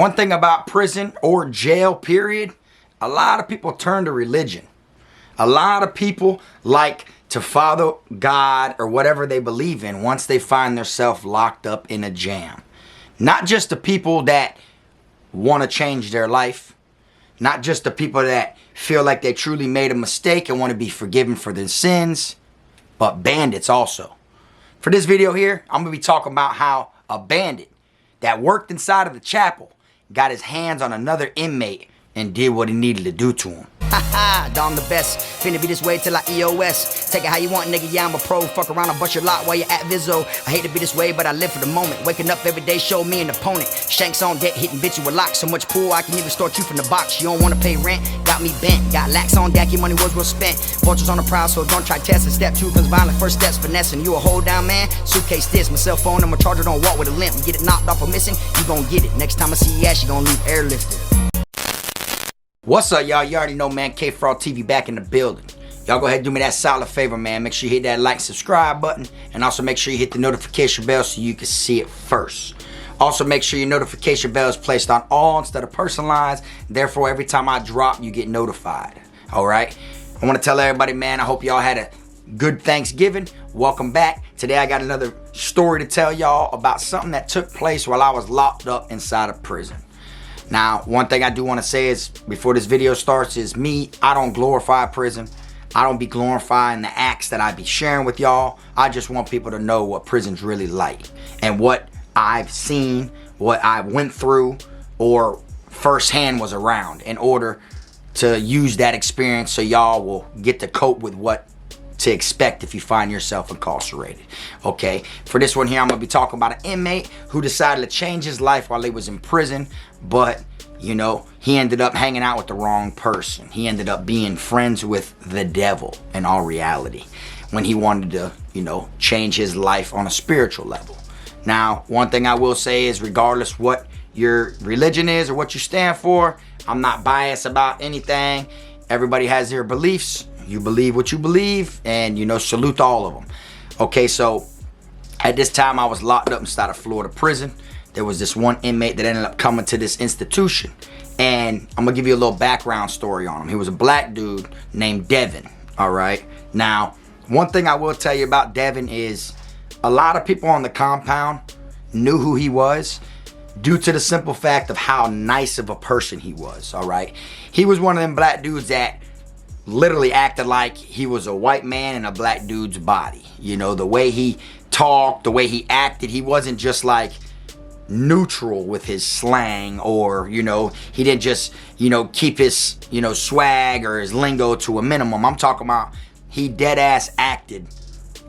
One thing about prison or jail, period, a lot of people turn to religion. A lot of people like to follow God or whatever they believe in once they find themselves locked up in a jam. Not just the people that want to change their life. Not just the people that feel like they truly made a mistake and want to be forgiven for their sins, but bandits also. For this video here, I'm going to be talking about how a bandit that worked inside of the chapel got his hands on another inmate and did what he needed to do to him. Haha, I'm the best. Finna be this way till I EOS. Take it how you want, nigga. Yeah, I'm a pro. Fuck around and bust your lot while you're at Vizzo. I hate to be this way, but I live for the moment. Waking up every day, show me an opponent. Shanks on deck, hitting bitch you with locks. So much pool, I can even start you from the box. You don't wanna pay rent, got me bent. Got lax on deck, your money was well spent. Vultures on the prowl, so don't try testing. Step 2 comes violent, first steps finessing. You a hold down man, suitcase this. My cell phone, I'm a charger, don't walk with a limp. Get it knocked off or missing, you gon' get it. Next time I see your ass, you gon' leave airlifted. What's up, y'all? You already know, man. Kfrog TV back in the building. Y'all go ahead and do me that solid favor, man. Make sure you hit that like, subscribe button. And also make sure you hit the notification bell so you can see it first. Also, make sure your notification bell is placed on all instead of personalized. Therefore, every time I drop, you get notified. All right? I want to tell everybody, man, I hope y'all had a good Thanksgiving. Welcome back. Today, I got another story to tell y'all about something that took place while I was locked up inside of prison. Now, one thing I do want to say is, before this video starts, is I don't glorify prison. I don't be glorifying the acts that I be sharing with y'all. I just want people to know what prison's really like and what I've seen, what I went through, or firsthand was around, in order to use that experience so y'all will get to cope with what to expect if you find yourself incarcerated. Okay, for this one here, I'm gonna be talking about an inmate who decided to change his life while he was in prison, but you know, he ended up hanging out with the wrong person. He ended up being friends with the devil in all reality, when he wanted to, you know, change his life on a spiritual level. Now, one thing I will say is, regardless what your religion is or what you stand for, I'm not biased about anything. Everybody has their beliefs. You believe what you believe, and, you know, salute all of them. Okay, so at this time, I was locked up inside of Florida prison. There was this one inmate that ended up coming to this institution, and I'm gonna give you a little background story on him. He was a black dude named Devin. All right, now, one thing I will tell you about Devin is a lot of people on the compound knew who he was due to the simple fact of how nice of a person he was. All right, he was one of them black dudes that literally acted like he was a white man in a black dude's body. You know, the way he talked, the way he acted, he wasn't just like neutral with his slang, or, you know, he didn't just, you know, keep his, you know, swag or his lingo to a minimum. I'm talking about he dead ass acted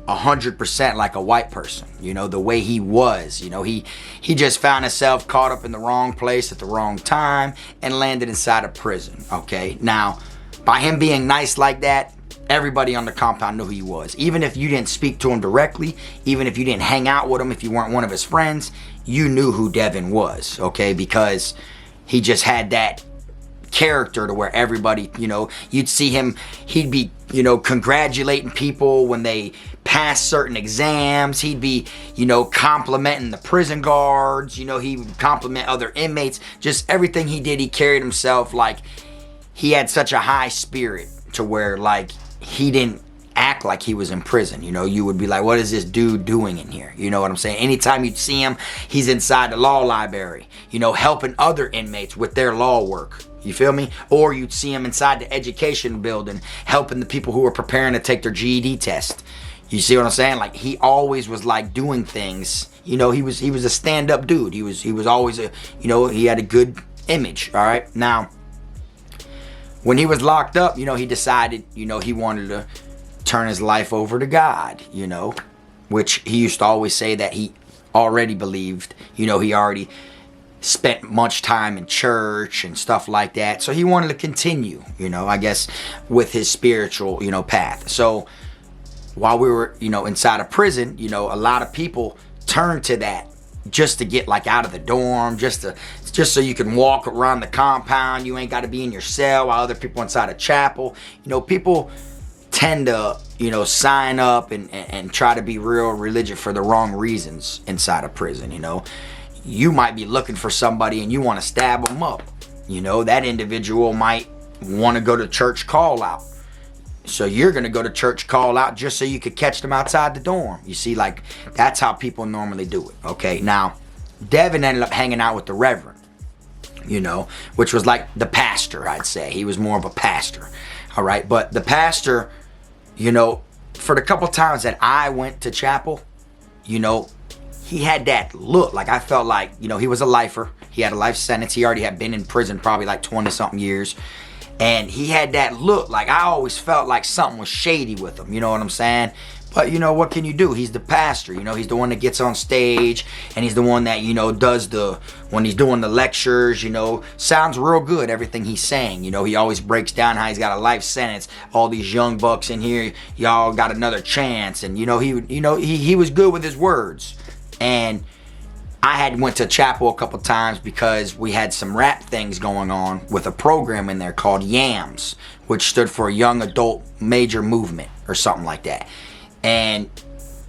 100% like a white person. You know, the way he was, you know, he just found himself caught up in the wrong place at the wrong time and landed inside of prison. Okay, now, by him being nice like that, everybody on the compound knew who he was. Even if you didn't speak to him directly, even if you didn't hang out with him, if you weren't one of his friends, you knew who Devin was, okay? Because he just had that character to where everybody, you know, you'd see him, he'd be, you know, congratulating people when they passed certain exams. He'd be, you know, complimenting the prison guards. You know, he would compliment other inmates. Just everything he did, he carried himself like he had such a high spirit to where, like, he didn't act like he was in prison. You know, you would be like, what is this dude doing in here? You know what I'm saying? Anytime you'd see him, he's inside the law library, you know, helping other inmates with their law work. You feel me? Or you'd see him inside the education building, helping the people who were preparing to take their GED test. You see what I'm saying? Like, he always was like doing things. You know, he was a stand-up dude. He was always a, you know, he had a good image. All right. Now, when he was locked up, you know, he decided, you know, he wanted to turn his life over to God, you know, which he used to always say that he already believed. You know, he already spent much time in church and stuff like that. So he wanted to continue, you know, I guess, with his spiritual, you know, path. So while we were, you know, inside of prison, you know, a lot of people turned to that just to get like out of the dorm, just so you can walk around the compound. You ain't got to be in your cell while other people inside a chapel. You know, people tend to, you know, sign up and try to be real religious for the wrong reasons inside of prison. You know, you might be looking for somebody and you want to stab them up. You know, that individual might want to go to church call out. So you're going to go to church call out just so you could catch them outside the dorm. You see, like, that's how people normally do it. Okay, now, Devin ended up hanging out with the Reverend, you know, which was like the pastor, I'd say. He was more of a pastor, all right? But the pastor, you know, for the couple times that I went to chapel, you know, he had that look. Like, I felt like, you know, he was a lifer. He had a life sentence. He already had been in prison probably like 20-something years. And he had that look. Like, I always felt like something was shady with him. You know what I'm saying? But, you know, what can you do? He's the pastor. You know, he's the one that gets on stage. And he's the one that, you know, does when he's doing the lectures, you know, sounds real good, everything he's saying. You know, he always breaks down how he's got a life sentence. All these young bucks in here, y'all got another chance. And, you know, he was good with his words. And I had went to chapel a couple times because we had some rap things going on with a program in there called YAMS, which stood for Young Adult Major Movement or something like that. And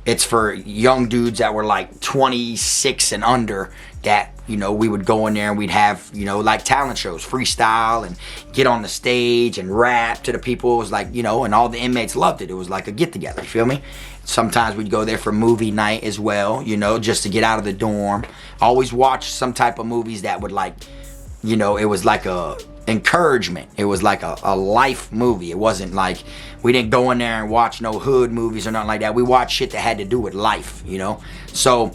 it's for young dudes that were like 26 and under that, you know, we would go in there and we'd have, you know, like talent shows, freestyle and get on the stage and rap to the people. It was like, you know, and all the inmates loved it. It was like a get together, you feel me? Sometimes we'd go there for movie night as well, you know, just to get out of the dorm. Always watch some type of movies that would, like, you know, it was like a encouragement. It was like a life movie. It wasn't like, we didn't go in there and watch no hood movies or nothing like that. We watched shit that had to do with life, you know. So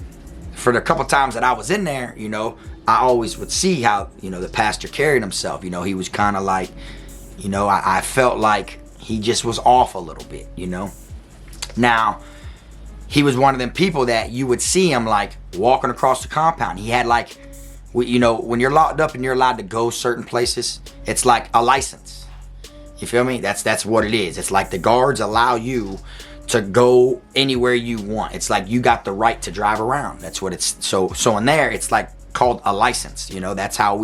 for the couple times that I was in there, you know, I always would see how, you know, the pastor carried himself. You know, he was kind of like, you know, I felt like he just was off a little bit, you know. Now, he was one of them people that you would see him like walking across the compound. He had like, you know, when you're locked up and you're allowed to go certain places, it's like a license. You feel me? That's what it is. It's like the guards allow you to go anywhere you want. It's like you got the right to drive around. That's what it's, so in there, it's like called a license. You know, that's how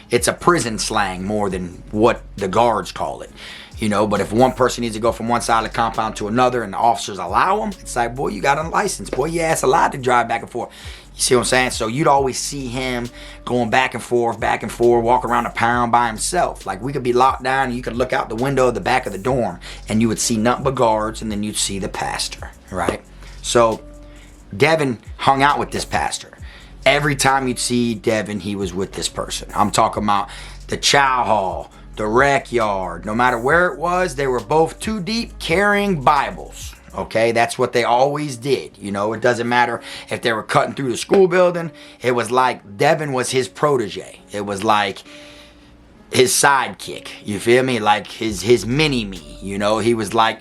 it's a prison slang more than what the guards call it. You know, but if one person needs to go from one side of the compound to another and the officers allow them, it's like, boy, you got a license. Boy, your ass allowed to drive back and forth. You see what I'm saying? So you'd always see him going back and forth, walk around the pound by himself. Like, we could be locked down and you could look out the window of the back of the dorm and you would see nothing but guards, and then you'd see the pastor, right? So Devin hung out with this pastor. Every time you'd see Devin, he was with this person. I'm talking about the chow hall, the rec yard, no matter where it was, they were both too deep carrying Bibles. Okay, that's what they always did. You know, it doesn't matter if they were cutting through the school building. It was like Devin was his protege. It was like his sidekick. You feel me? Like his mini-me. You know, he was like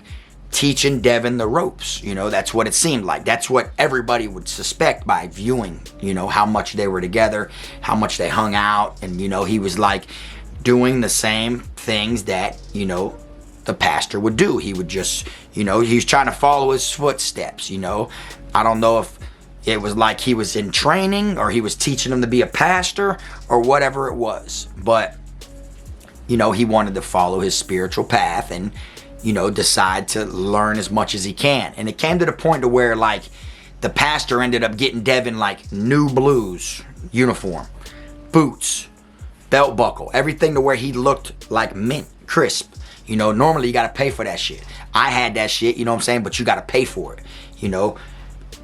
teaching Devin the ropes. You know, that's what it seemed like. That's what everybody would suspect by viewing, you know, how much they were together, how much they hung out. And, you know, he was like doing the same things that, you know, the pastor would do. He would just, you know, he was trying to follow his footsteps, you know. I don't know if it was like he was in training or he was teaching him to be a pastor or whatever it was. But, you know, he wanted to follow his spiritual path and, you know, decide to learn as much as he can. And it came to the point to where, like, the pastor ended up getting Devin, like, new blues uniform, boots, belt buckle, everything to where he looked like mint, crisp. You know, normally you got to pay for that shit. I had that shit, you know what I'm saying? But you got to pay for it, you know.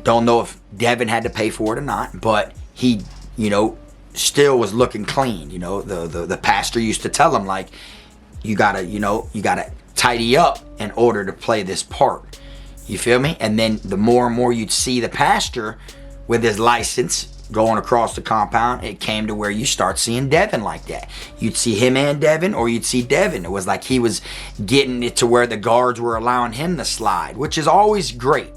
Don't know if Devin had to pay for it or not, but he, you know, still was looking clean. You know, the pastor used to tell him, like, you got to, you know, you got to tidy up in order to play this part. You feel me? And then the more and more you'd see the pastor with his license going across the compound, it came to where you start seeing Devin like that. You'd see him and Devin, or you'd see Devin. It was like he was getting it to where the guards were allowing him to slide, which is always great,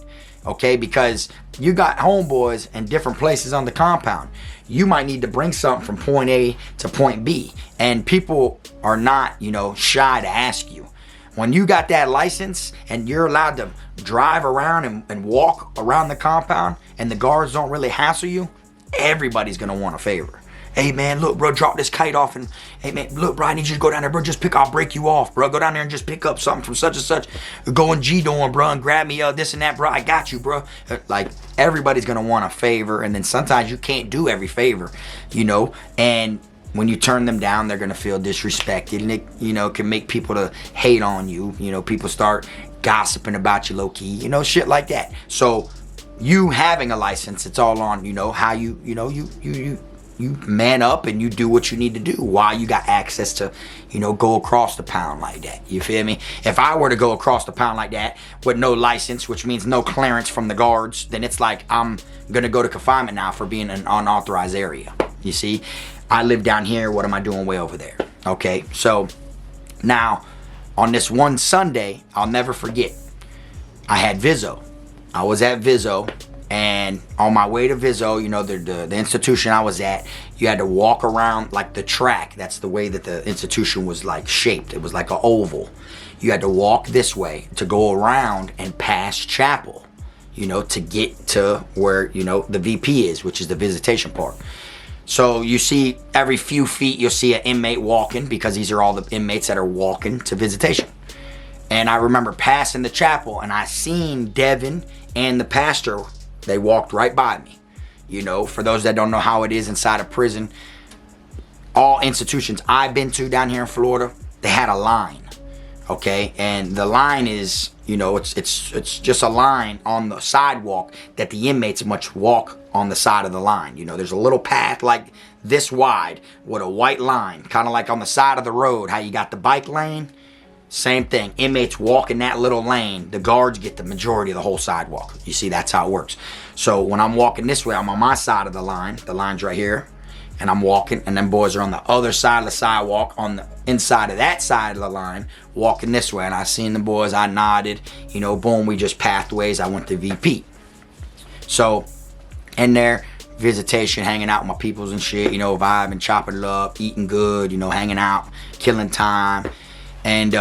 okay? Because you got homeboys in different places on the compound. You might need to bring something from point A to point B, and people are not, you know, shy to ask you. When you got that license and you're allowed to drive around and walk around the compound and the guards don't really hassle you, everybody's going to want a favor. Hey man, look bro, drop this kite off, and hey man, look bro, I need you to go down there, bro, I'll break you off, bro. Go down there and just pick up something from such and such. Go in G-Dorm, bro, and grab me this and that, bro. I got you, bro. Like, everybody's gonna want a favor, and then sometimes you can't do every favor, you know, and when you turn them down, they're gonna feel disrespected, and it, you know, can make people to hate on you. You know, people start gossiping about you low key, you know, shit like that. So you having a license, it's all on, you know, how you man up and you do what you need to do while you got access to, you know, go across the pound like that. You feel me? If I were to go across the pound like that with no license, which means no clearance from the guards, then it's like I'm gonna go to confinement now for being in an unauthorized area. You see, I live down here. What am I doing way over there? Okay, so now on this one Sunday, I'll never forget, I had Viso. I was at Viso, and on my way to Viso, you know, the institution I was at, you had to walk around like the track. That's the way that the institution was like shaped. It was like an oval. You had to walk this way to go around and pass chapel, you know, to get to where, you know, the VP is, which is the visitation part. So you see every few feet, you'll see an inmate walking, because these are all the inmates that are walking to visitation. And I remember passing the chapel, and I seen Devin and the pastor. They walked right by me. You know, for those that don't know how it is inside a prison, all institutions I've been to down here in Florida, they had a line, okay? And the line is, you know, it's just a line on the sidewalk that the inmates must walk on the side of the line. You know, there's a little path like this wide with a white line, kind of like on the side of the road, how you got the bike lane. Same thing. Inmates walk in that little lane. The guards get the majority of the whole sidewalk. You see, that's how it works. So when I'm walking this way, I'm on my side of the line. The line's right here. And I'm walking, and them boys are on the other side of the sidewalk, on the inside of that side of the line, walking this way. And I seen the boys. I nodded. You know, boom, we just passed ways. I went to VP. So in there, visitation, hanging out with my peoples and shit, you know, vibing, chopping it up, eating good, you know, hanging out, killing time. And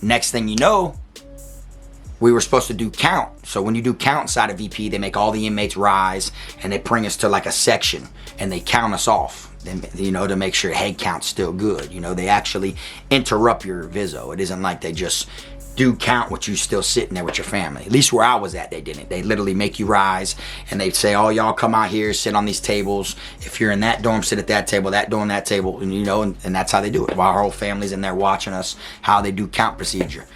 next thing you know, we were supposed to do count. So when you do count inside of VP, they make all the inmates rise, and they bring us to like a section, and they count us off, you know, to make sure head count's still good. You know, they actually interrupt your viso. It isn't like they just do count with you still sitting there with your family. At least where I was at, they didn't. They literally make you rise, and they'd say, oh, y'all come out here, sit on these tables. If you're in that dorm, sit at that table, that dorm, that table, and you know, and that's how they do it. While our whole family's in there watching us, how they do count procedure.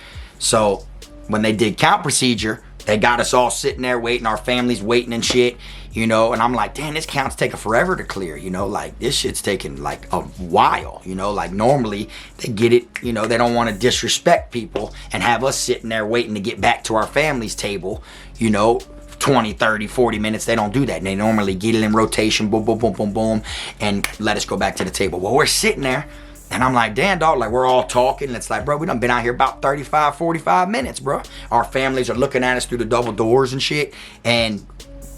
So when they did count procedure, they got us all sitting there waiting, our families waiting and shit, you know, and I'm like, damn, this count's taking forever to clear, you know, like this shit's taking like a while, you know, like normally they get it, you know, they don't want to disrespect people and have us sitting there waiting to get back to our family's table, you know, 20, 30, 40 minutes. They don't do that. They normally get it in rotation, boom, boom, boom, boom, boom, and let us go back to the table. Well, we're sitting there, and I'm like, damn, dog, like, we're all talking. And it's like, bro, we done been out here about 35, 45 minutes, bro. Our families are looking at us through the double doors and shit, and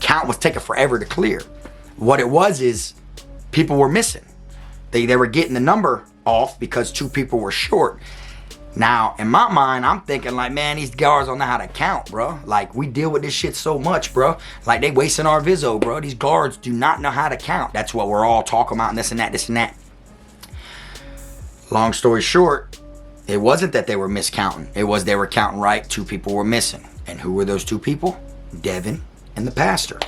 count was taking forever to clear. What it was is people were missing. They were getting the number off because 2 people were short. Now, in my mind, I'm thinking like, man, these guards don't know how to count, bro. Like, we deal with this shit so much, bro. Like, they wasting our viso, bro. These guards do not know how to count. That's what we're all talking about, and this and that, this and that. Long story short, it wasn't that they were miscounting. It was they were counting right. 2 people were missing. And who were those 2 people? Devin and the pastor.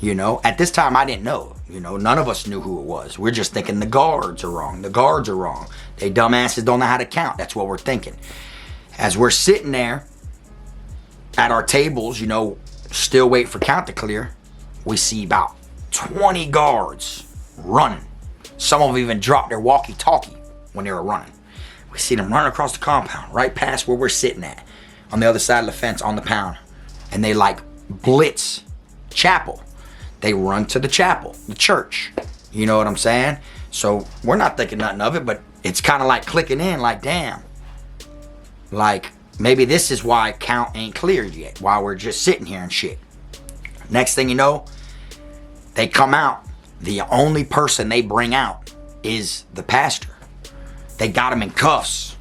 You know, at this time, I didn't know. You know, none of us knew who it was. We're just thinking the guards are wrong. The guards are wrong. They dumbasses don't know how to count. That's what we're thinking. As we're sitting there at our tables, you know, still waiting for count to clear, we see about 20 guards running. Some of them even dropped their walkie-talkie when they were running. We see them run across the compound, right past where we're sitting at, on the other side of the fence, on the pound. And they like blitz chapel. They run to the chapel, the church. You know what I'm saying? So we're not thinking nothing of it, but it's kind of like clicking in, like, damn. Like, maybe this is why count ain't cleared yet, while we're just sitting here and shit. Next thing you know, they come out. The only person they bring out is the pastor. They got him in cuffs,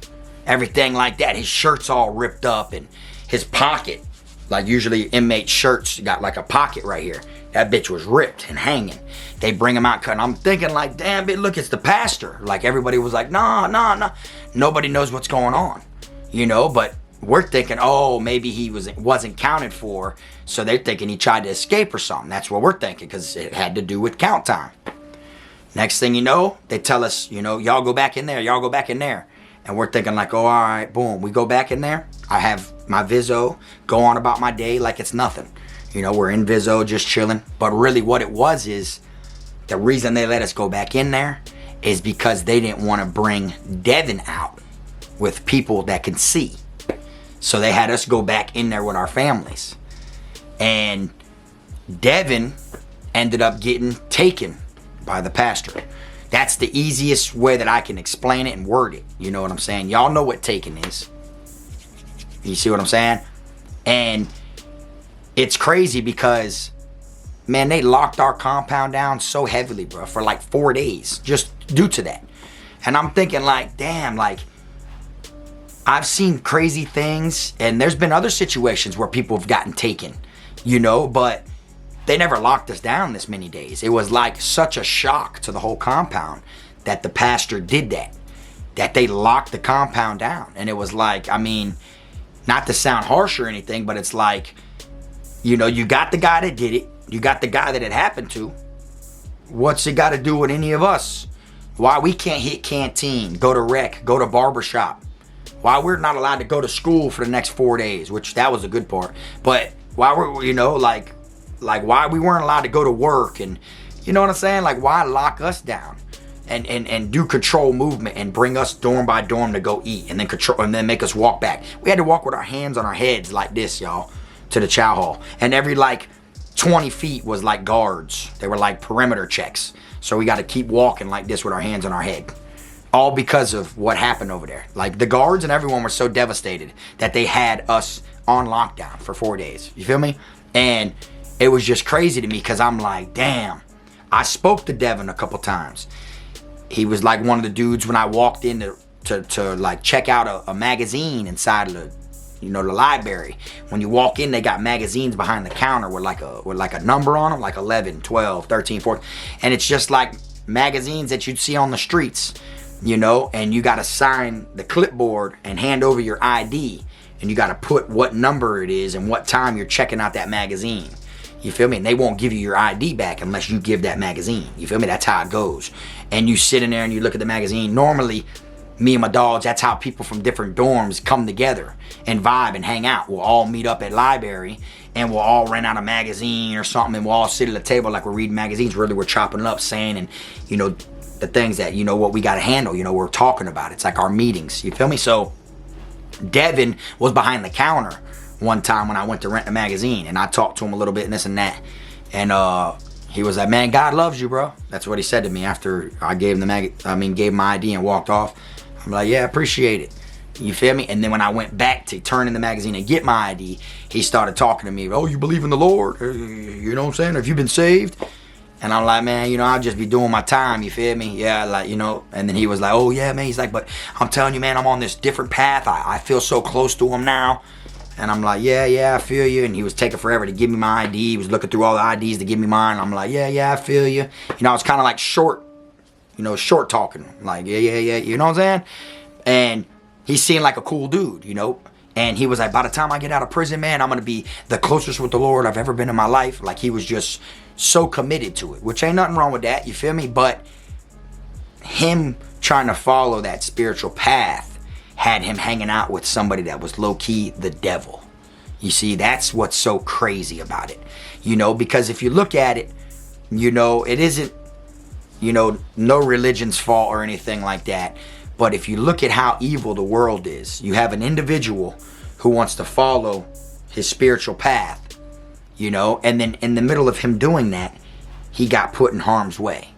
everything like that. His shirt's all ripped up, and his pocket, like usually inmate shirts got like a pocket right here. That bitch was ripped and hanging. They bring him out, and I'm thinking like, damn, bitch, look, it's the pastor. Like, everybody was like, nah. Nobody knows what's going on, you know, but we're thinking, oh, maybe he wasn't counted for, so they're thinking he tried to escape or something. That's what we're thinking, because it had to do with count time. Next thing you know, they tell us, you know, y'all go back in there, y'all go back in there. And we're thinking like, oh, all right, boom. We go back in there. I have my Viso, go on about my day like it's nothing. You know, we're in Viso, just chilling. But really what it was is, the reason they let us go back in there is because they didn't want to bring Devin out with people that can see. So they had us go back in there with our families. And Devin ended up getting taken by the pastor. That's the easiest way that I can explain it and word it. You know what I'm saying? Y'all know what taken is. You see what I'm saying? And it's crazy because, man, they locked our compound down so heavily, bro, for like 4 days just due to that. And I'm thinking like, damn, like, I've seen crazy things, and there's been other situations where people have gotten taken, you know, but they never locked us down this many days. It was like such a shock to the whole compound that the pastor did that they locked the compound down. And it was like, I mean, not to sound harsh or anything, but it's like, you know, you got the guy that did it. You got the guy that it happened to. What's it got to do with any of us? Why we can't hit canteen, go to rec, go to barbershop? Why we're not allowed to go to school for the next 4 days, which that was a good part. But why we're, you know, like why we weren't allowed to go to work, and you know what I'm saying? Like, why lock us down and do control movement and bring us dorm by dorm to go eat, and then control, and then make us walk back? We had to walk with our hands on our heads like this, y'all, to the chow hall. And every like 20 feet was like guards. They were like perimeter checks. So we got to keep walking like this with our hands on our head. All because of what happened over there. Like, the guards and everyone were so devastated that they had us on lockdown for 4 days. You feel me? And it was just crazy to me, because I'm like, damn. I spoke to Devin a couple times. He was like one of the dudes when I walked in to like check out a magazine inside of the, you know, the library. When you walk in, they got magazines behind the counter with like a number on them, like 11, 12, 13, 14. And it's just like magazines that you'd see on the streets, you know, and you got to sign the clipboard and hand over your ID. And you got to put what number it is and what time you're checking out that magazine. You feel me? And they won't give you your ID back unless you give that magazine. You feel me? That's how it goes. And you sit in there and you look at the magazine. Normally, me and my dogs, that's how people from different dorms come together and vibe and hang out. We'll all meet up at library, and we'll all rent out a magazine or something, and we'll all sit at the table like we're reading magazines. Really, we're chopping it up, saying, and, you know, the things that, you know, what we got to handle, you know, we're talking about. It's like our meetings. You feel me? So Devin was behind the counter one time when I went to rent a magazine, and I talked to him a little bit and this and that, and he was like, man, God loves you, bro. That's what he said to me after I gave him gave him my ID and walked off. I'm like, yeah, appreciate it. You feel me? And then when I went back to turn in the magazine and get my ID, he started talking to me. Oh, you believe in the Lord? You know what I'm saying? Have you been saved? And I'm like, man, you know, I'll just be doing my time, you feel me? Yeah, like, you know. And then he was like, oh, yeah, man. He's like, but I'm telling you, man, I'm on this different path. I feel so close to him now. And I'm like, yeah, I feel you. And he was taking forever to give me my ID. He was looking through all the IDs to give me mine. I'm like, yeah, I feel you. You know, it's kind of like short talking. Like, yeah, you know what I'm saying? And he seemed like a cool dude, you know? And he was like, by the time I get out of prison, man, I'm going to be the closest with the Lord I've ever been in my life. Like, he was just so committed to it, which ain't nothing wrong with that, you feel me? But him trying to follow that spiritual path had him hanging out with somebody that was low-key the devil. You see, that's what's so crazy about it. You know, because if you look at it, you know, it isn't, you know, no religion's fault or anything like that. But if you look at how evil the world is, you have an individual who wants to follow his spiritual path, you know, and then in the middle of him doing that, he got put in harm's way,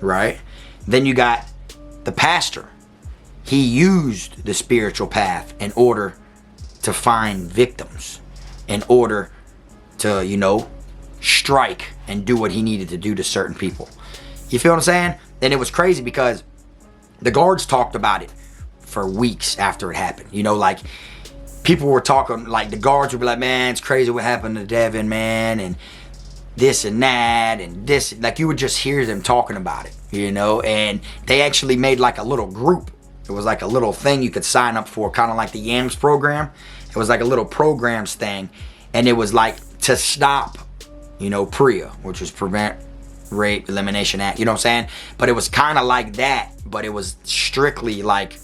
right? Then you got the pastor. He used the spiritual path in order to find victims, in order to, you know, strike and do what he needed to do to certain people. You feel what I'm saying? And it was crazy because the guards talked about it for weeks after it happened. You know, like, people were talking, like, the guards would be like, man, it's crazy what happened to Devin, man. And this and that and this. Like, you would just hear them talking about it, you know. And they actually made like a little group. It was like a little thing you could sign up for, kind of like the YAMS program. It was like a little programs thing, and it was like to stop, you know, PREA, which was Prevent Rape Elimination Act, you know what I'm saying? But it was kind of like that, but it was strictly like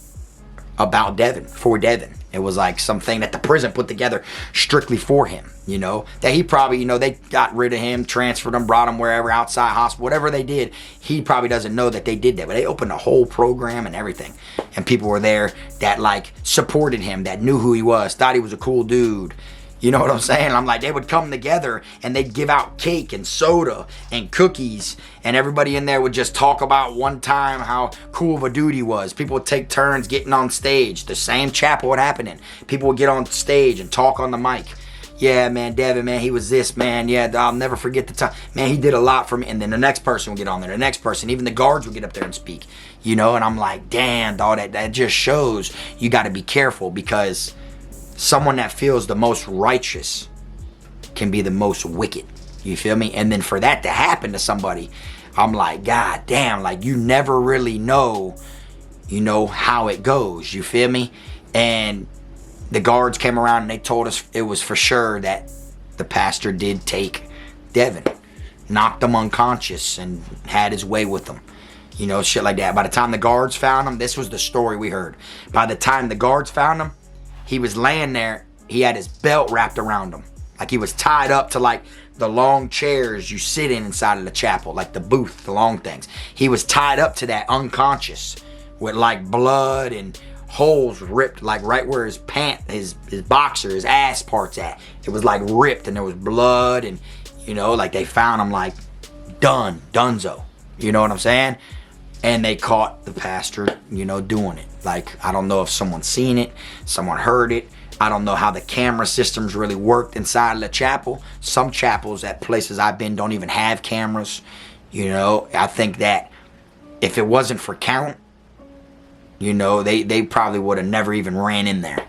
about Devin, for Devin. It was like something that the prison put together strictly for him, you know, that he probably, you know, they got rid of him, transferred him, brought him wherever, outside hospital, whatever they did. He probably doesn't know that they did that, but they opened a whole program and everything. And people were there that like supported him, that knew who he was, thought he was a cool dude. You know what I'm saying? I'm like, they would come together and they'd give out cake and soda and cookies, and everybody in there would just talk about one time how cool of a dude he was. People would take turns getting on stage. The same chapel would happen in. People would get on stage and talk on the mic. Yeah, man, Devin, man, he was this, man. Yeah, I'll never forget the time. Man, he did a lot for me. And then the next person would get on there. The next person, even the guards would get up there and speak. You know, and I'm like, damn, dog, that just shows you got to be careful, because someone that feels the most righteous can be the most wicked. You feel me? And then for that to happen to somebody, I'm like, God damn, like, you never really know, you know, how it goes. You feel me? And the guards came around and they told us it was for sure that the pastor did take Devin, knocked him unconscious, and had his way with him. You know, shit like that. By the time the guards found him, this was the story we heard. By the time the guards found him, he was laying there. He had his belt wrapped around him. Like, he was tied up to like the long chairs you sit in inside of the chapel, like the booth, the long things. He was tied up to that unconscious with like blood and holes ripped, like right where his his boxer, his ass part's at. It was like ripped, and there was blood, and, you know, like they found him like donezo. You know what I'm saying? And they caught the pastor, you know, doing it. Like, I don't know if someone seen it, someone heard it. I don't know how the camera systems really worked inside of the chapel. Some chapels at places I've been don't even have cameras. You know, I think that if it wasn't for count, you know, they probably would have never even ran in there.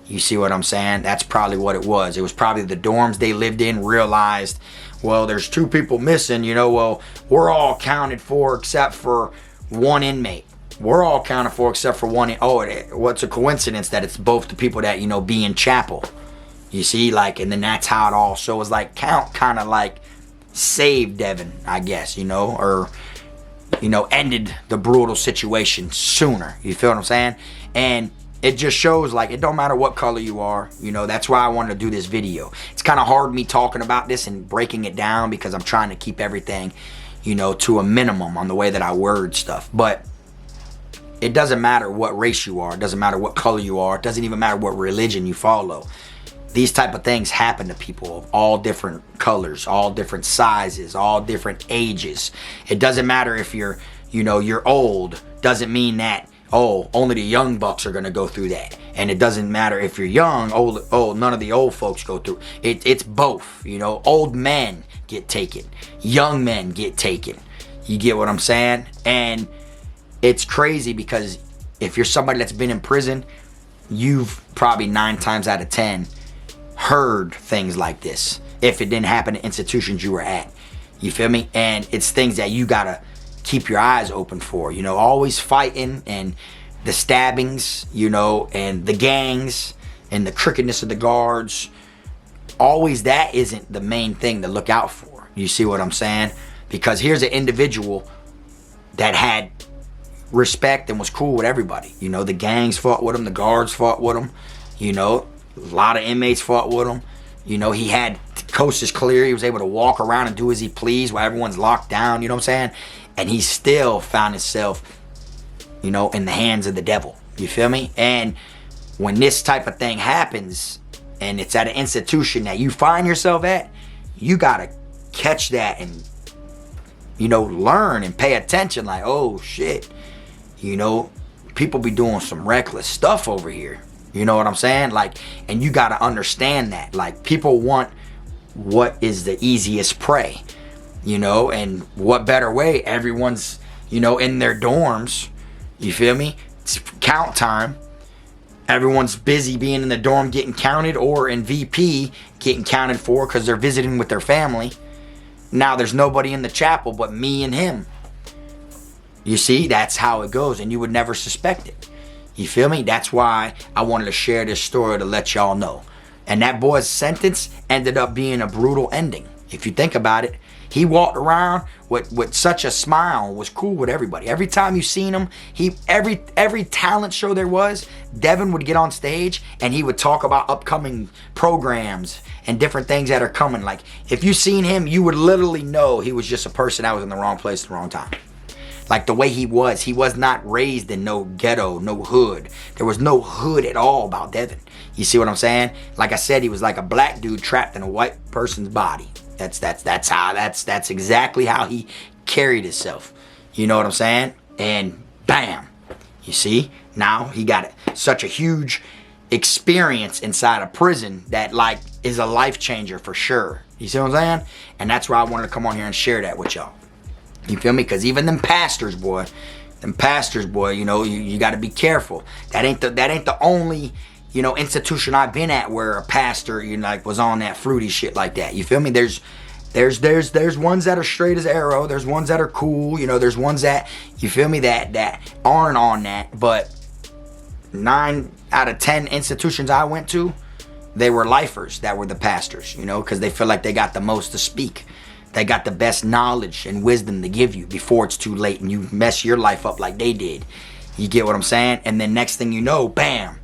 You see what I'm saying? That's probably what it was. It was probably the dorms they lived in realized, well, there's 2 people missing, you know, well, we're all counted for except for 1 inmate. We're all counted for except for 1. What's a coincidence that it's both the people that, you know, be in chapel. You see, like, and then that's how it all. So it was like count kind of like saved Devin, I guess, you know, or, you know, ended the brutal situation sooner. You feel what I'm saying? And it just shows, like, it don't matter what color you are, you know. That's why I wanted to do this video. It's kind of hard me talking about this and breaking it down, because I'm trying to keep everything, you know, to a minimum on the way that I word stuff. But it doesn't matter what race you are. It doesn't matter what color you are. It doesn't even matter what religion you follow. These type of things happen to people of all different colors, all different sizes, all different ages. It doesn't matter if you're, you know, you're old. Doesn't mean that, oh, only the young bucks are going to go through that. And it doesn't matter if you're young, old, none of the old folks go through. It's both, you know. Old men get taken. Young men get taken. You get what I'm saying? And it's crazy, because if you're somebody that's been in prison, you've probably 9 times out of 10 heard things like this, if it didn't happen in institutions you were at. You feel me? And it's things that you gotta keep your eyes open for, you know. Always fighting, and the stabbings, you know, and the gangs, and the crookedness of the guards. Always that isn't the main thing to look out for. You see what I'm saying? Because here's an individual that had respect and was cool with everybody. You know, the gangs fought with him, the guards fought with him, you know, a lot of inmates fought with him. You know, he had coast is clear. He was able to walk around and do as he pleased while everyone's locked down, you know what I'm saying? And he still found himself, you know, in the hands of the devil. You feel me? And when this type of thing happens, and it's at an institution that you find yourself at, you gotta catch that and, you know, learn and pay attention. Like, oh shit, you know, people be doing some reckless stuff over here. You know what I'm saying? Like, and you gotta understand that. Like, people want what is the easiest prey, you know, and what better way? Everyone's, you know, in their dorms. You feel me? It's count time. Everyone's busy being in the dorm getting counted, or in VP getting counted for because they're visiting with their family. Now there's nobody in the chapel but me and him. You see, that's how it goes, and you would never suspect it. You feel me? That's why I wanted to share this story to let y'all know. And that boy's sentence ended up being a brutal ending. If you think about it, he walked around with such a smile, was cool with everybody. Every time you seen him, every talent show there was, Devin would get on stage and he would talk about upcoming programs and different things that are coming. Like, if you seen him, you would literally know he was just a person that was in the wrong place at the wrong time. Like the way he was not raised in no ghetto, no hood. There was no hood at all about Devin. You see what I'm saying? Like I said, he was like a black dude trapped in a white person's body. That's exactly how he carried himself. You know what I'm saying? And bam, you see? Now he got such a huge experience inside a prison that like is a life changer for sure. You see what I'm saying? And that's why I wanted to come on here and share that with y'all. You feel me? Because even them pastors, boy, you know, you got to be careful. That ain't the only, you know, institution I've been at where a pastor, you know, like was on that fruity shit like that. You feel me? There's ones that are straight as arrow. There's ones that are cool. You know, there's ones that, you feel me, that aren't on that. But 9 out of 10 institutions I went to, they were lifers that were the pastors, you know, because they feel like they got the most to speak. They got the best knowledge and wisdom to give you before it's too late and you mess your life up like they did. You get what I'm saying? And then next thing you know, bam,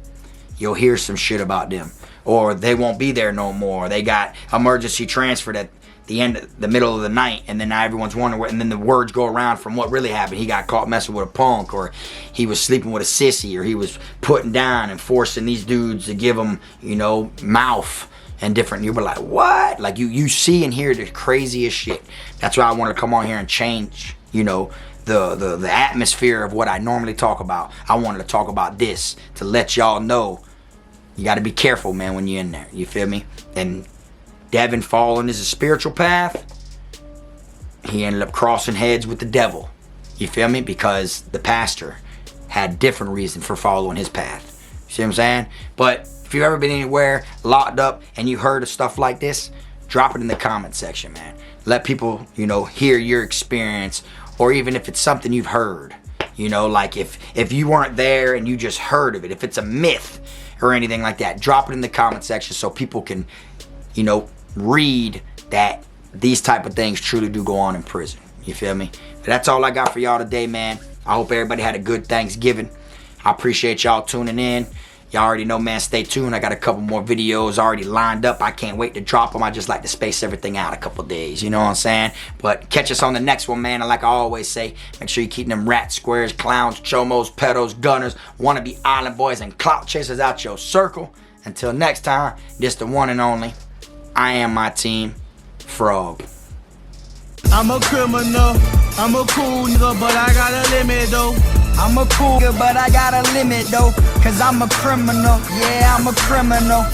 you'll hear some shit about them. Or they won't be there no more. They got emergency transferred at the middle of the night, and then now everyone's wondering what, and then the words go around from what really happened. He got caught messing with a punk, or he was sleeping with a sissy, or he was putting down and forcing these dudes to give him, you know, mouth. And different, you were like, what? Like you see and hear the craziest shit. That's why I want to come on here and change, you know, the atmosphere of what I normally talk about. I wanted to talk about this to let y'all know you got to be careful, man, when you're in there. You feel me? And Devin following his spiritual path, he ended up crossing heads with the devil. You feel me? Because the pastor had different reason for following his path. You see what I'm saying? But if you've ever been anywhere locked up and you heard of stuff like this, drop it in the comment section, man. Let people, you know, hear your experience, or even if it's something you've heard, you know, like if you weren't there and you just heard of it, if it's a myth or anything like that, drop it in the comment section so people can, you know, read that these type of things truly do go on in prison. You feel me? But that's all I got for y'all today, man. I hope everybody had a good Thanksgiving. I appreciate y'all tuning in. Y'all already know, man, stay tuned. I got a couple more videos already lined up. I can't wait to drop them. I just like to space everything out a couple days, you know what I'm saying? But catch us on the next one, man. And like I always say, make sure you keep them rats, squares, clowns, chomos, pedos, gunners, wannabe island boys, and clout chasers out your circle. Until next time, this the one and only. I am my team, Frog. I'm a criminal, I'm a cool nigga, but I got a limit though. I'm a cool nigga, but I got a limit though, cause I'm a criminal, yeah, I'm a criminal.